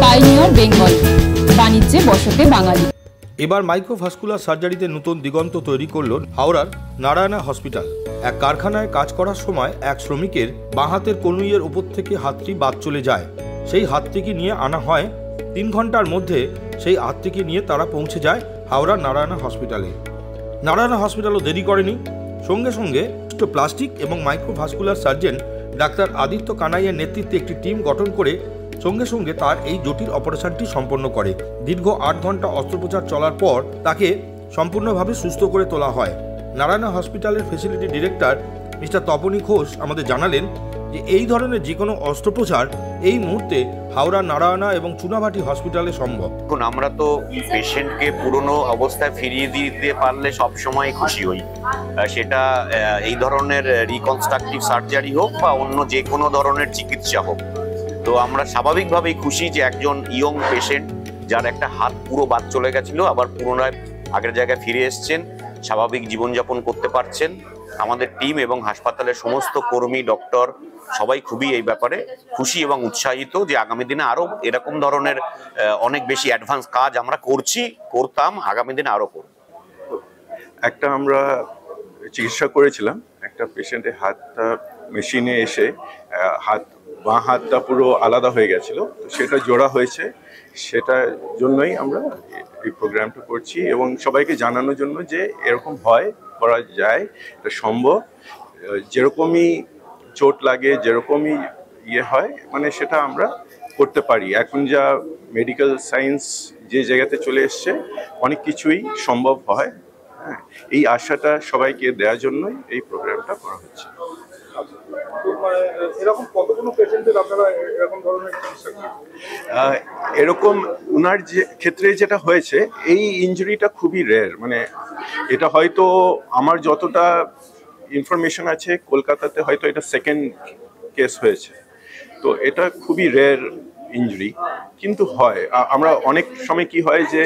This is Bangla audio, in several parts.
পাইনিয়র বেঙ্গল, বাণিজ্যে বসতে বাঙালি। এবার মাইক্রোভাস্কুলার সার্জারিতে নতুন দিগন্ত তৈরি করল হাওড়ার নারায়ণা হসপিটাল। এক কারখানায় কাজ করার সময় এক শ্রমিকের বাঁ হাতের কনুইয়ের উপর থেকে হাতটি বাদ চলে যায়। সেই হাতটিকে নিয়ে আনা হয়। 3 ঘন্টার মধ্যে সেই হাতটিকে নিয়ে তারা পৌঁছে যায় হাওড়ার নারায়ণা হসপিটালে। নারায়ণা হসপিটালও দেরি করেনি, সঙ্গে সঙ্গে প্লাস্টিক এবং মাইক্রোভাস্কুলার সার্জন ডাক্তার আদিত্য কানাইয়ের নেতৃত্বে একটি টিম গঠন করে সঙ্গে সঙ্গে তার এই জটিল অপারেশনটি সম্পন্ন করে। দীর্ঘ 8 ঘন্টা অস্ত্রোপচার চলার পর তাকে সম্পূর্ণভাবে সুস্থ করে তোলা হয়। নারায়ণা হসপিটালের ফেসিলিটি ডিরেক্টর মিস্টার তপনী ঘোষ আমাদের জানালেন যে এই ধরনের যে কোনো অস্ত্রোপচার এই মুহূর্তে হাওড়া নারায়ণা এবং চুনাভাটি হসপিটালে সম্ভব। এখন আমরা তো পেশেন্টকে পুরনো অবস্থায় ফিরিয়ে দিতে পারলে সবসময় খুশি হই, সেটা এই ধরনের রিকনস্ট্রাকটিভ সার্জারি হোক বা অন্য যে কোনো ধরনের চিকিৎসা হোক। তো আমরা স্বাভাবিকভাবেই খুশি যে একজন ইয়ং পেশেন্ট যার একটা হাত পুরো বাদ চলে গেছিল আবার পুনরায় আগের জায়গায় ফিরে এসছেন, স্বাভাবিক জীবনযাপন করতে পারছেন। আমাদের টিম এবং হাসপাতালের সমস্ত কর্মী, ডক্টর সবাই খুবই এই ব্যাপারে খুশি এবং উৎসাহিত যে আগামী দিনে আরো এরকম ধরনের অনেক বেশি অ্যাডভান্স কাজ আমরা করতাম, আগামী দিনে আরো করব। একটা আমরা চিকিৎসা করেছিলাম, একটা পেশেন্টের হাতটা মেশিনে এসে বাঁ হাতটা পুরো আলাদা হয়ে গেছিল, তো সেটা জোড়া হয়েছে। সেটার জন্যই আমরা এই প্রোগ্রামটা করছি এবং সবাইকে জানানোর জন্য যে এরকম করা যায়, এটা সম্ভব। যেরকমই চোট লাগে, যেরকমই হয়, মানে সেটা আমরা করতে পারি। এখন যা মেডিকেল সায়েন্স যে জায়গাতে চলে এসছে, অনেক কিছুই সম্ভব হয়। হ্যাঁ, এই আশাটা সবাইকে দেওয়ার জন্যই এই প্রোগ্রামটা করা হচ্ছে। এরকম উনার যে ক্ষেত্রে যেটা হয়েছে, এই ইনজুরিটা খুবই রেয়ার। মানে এটা হয়তো আমার যতটা ইনফরমেশন আছে, কলকাতাতে হয়তো এটা সেকেন্ড কেস হয়েছে। তো এটা খুবই রেয়ার ইনজুরি, কিন্তু হয়। আমরা অনেক সময় কি হয় যে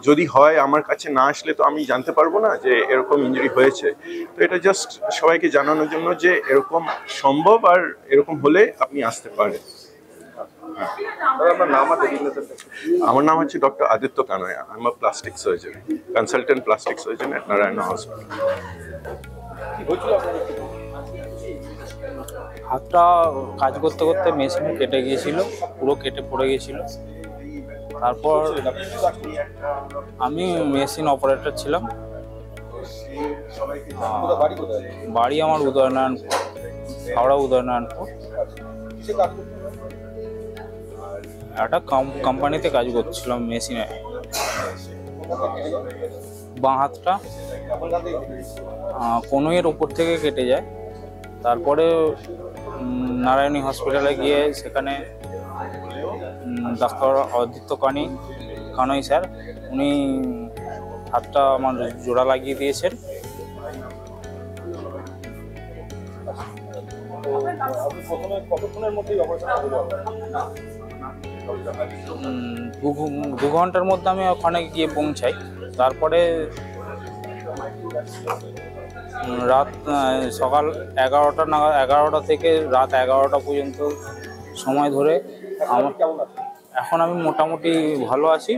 যদি হয় আমার কাছে না আসলে তো আমি জানতে পারবো না যে এরকম ইনজুরি হয়েছে। তো এটা জাস্ট সবাইকে জানানোর জন্য যে এরকম সম্ভব, আর এরকম হলে আপনি আসতে পারেন। আমার নাম হচ্ছে doctor Aditya Kanaiya. I am a plastic surgeon, consultant plastic surgeon at Narayana hospital. হাতটা কাজ করতে করতে মেশিনে কেটে গিয়েছিল, পুরো কেটে পড়ে গিয়েছিল। তারপর আমি মেশিন অপারেটর ছিলাম। বাড়ি আমার উদয়নারায়ণপুর, হাওড়া উদয়নারায়ণপুর। একটা কোম্পানিতে কাজ করছিলাম মেশিনে। বাঁ হাতটা কনুইয়ের উপর থেকে কেটে যায়। তারপরে নারায়ণী হসপিটালে গিয়ে সেখানে ডাক্তার আদিত্য কানাই স্যার, উনি হাতটা আমার জোড়া লাগিয়ে দিয়েছেন। 2 ঘন্টার মধ্যে আমি ওখানে গিয়ে পৌঁছাই। তারপরে সকাল 11টা নাগাদ, 11টা থেকে রাত 11টা পর্যন্ত সময় ধরে এখন আমি মোটামুটি ভালো আছি।